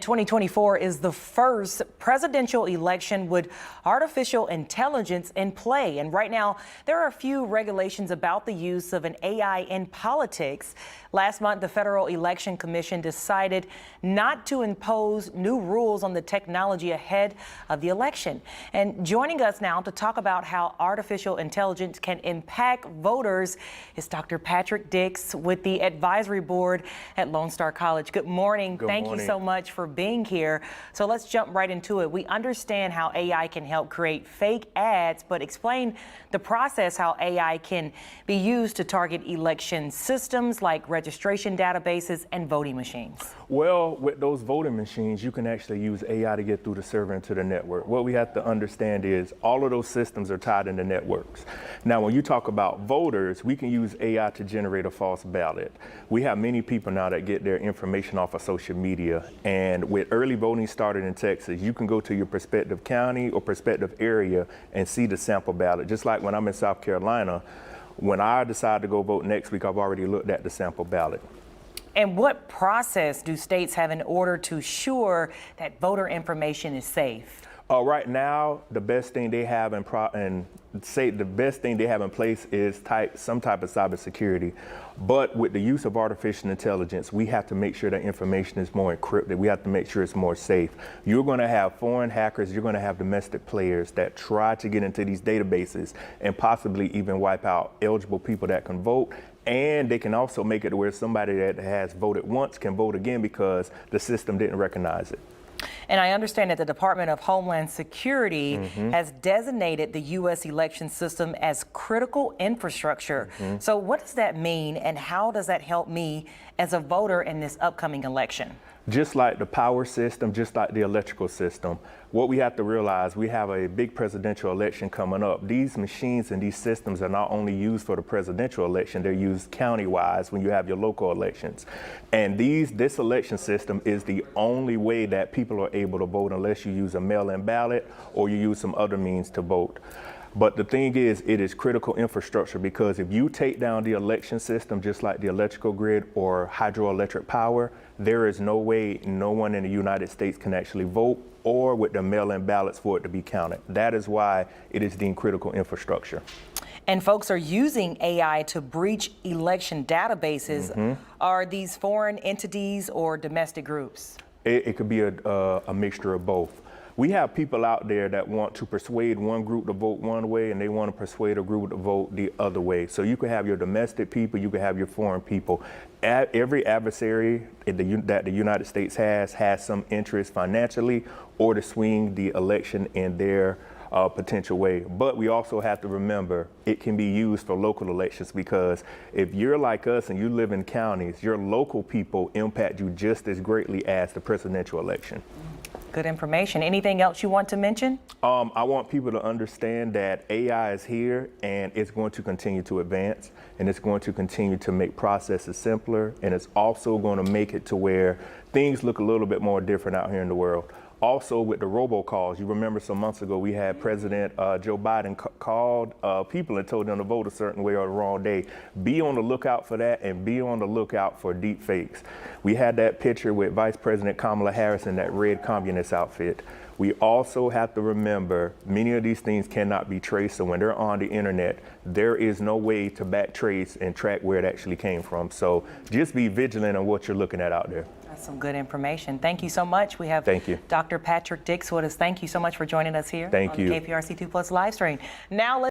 And 2024 is the first presidential election with artificial intelligence in play. And right now, there are a few regulations about the use of an AI in politics. Last month, the Federal Election Commission decided not to impose new rules on the technology ahead of the election. And joining us now to talk about how artificial intelligence can impact voters is Dr. Patrick Dix with the advisory board at Lone Star College. Good morning. Thank you so much for being here. So let's jump right into it. We understand how AI can help create fake ads, but explain the process how AI can be used to target election systems like registration databases and voting machines. Well, with those voting machines, you can actually use AI to get through the server into the network. What we have to understand is all of those systems are tied into networks. Now, when you talk about voters, we can use AI to generate a false ballot. We have many people now that get their information off of social media. And with early voting started in Texas, you can go to your prospective county or prospective area and see the sample ballot. Just like when I'm in South Carolina, when I decide to go vote next week, I've already looked at the sample ballot. And what process do states have in order to ensure that voter information is safe? Right now, the best thing they have in place is some type of cybersecurity. But with the use of artificial intelligence, we have to make sure that information is more encrypted. We have to make sure it's more safe. You're going to have foreign hackers. You're going to have domestic players that try to get into these databases and possibly even wipe out eligible people that can vote. And they can also make it where somebody that has voted once can vote again because the system didn't recognize it. And I understand that the Department of Homeland Security has designated the U.S. election system as critical infrastructure. So what does that mean, and how does that help me as a voter in this upcoming election? Just like the power system, just like the electrical system, what we have to realize, we have a big presidential election coming up. These machines and these systems are not only used for the presidential election, they're used county-wise when you have your local elections. And this election system is the only way that people are able to vote unless you use a mail-in ballot or you use some other means to vote. But the thing is, it is critical infrastructure because if you take down the election system, just like the electrical grid or hydroelectric power, there is no way no one in the United States can actually vote or with the mail-in ballots for it to be counted. That is why it is deemed critical infrastructure. And folks are using AI to breach election databases. Are these foreign entities or domestic groups? It could be a mixture of both. We have people out there that want to persuade one group to vote one way and they want to persuade a group to vote the other way. So you could have your domestic people, you could have your foreign people. Every adversary that the United States has some interest financially or to swing the election in their potential way. But we also have to remember it can be used for local elections because if you're like us and you live in counties, your local people impact you just as greatly as the presidential election. Good information. Anything else you want to mention? I want people to understand that AI is here and it's going to continue to advance and it's going to continue to make processes simpler, and it's also going to make it to where things look a little bit more different out here in the world. Also with the robocalls, you remember some months ago we had President Joe Biden called people and told them to vote a certain way or the wrong day. Be on the lookout for that and be on the lookout for deep fakes. We had that picture with Vice President Kamala Harris in that red communist outfit. We also have to remember many of these things cannot be traced, so when they're on the internet, there is no way to back trace and track where it actually came from. So just be vigilant on what you're looking at out there. That's some good information. Thank you so much. We have Dr. Patrick Dix with us. Thank you so much for joining us here on the KPRC 2 Plus live stream. Now let's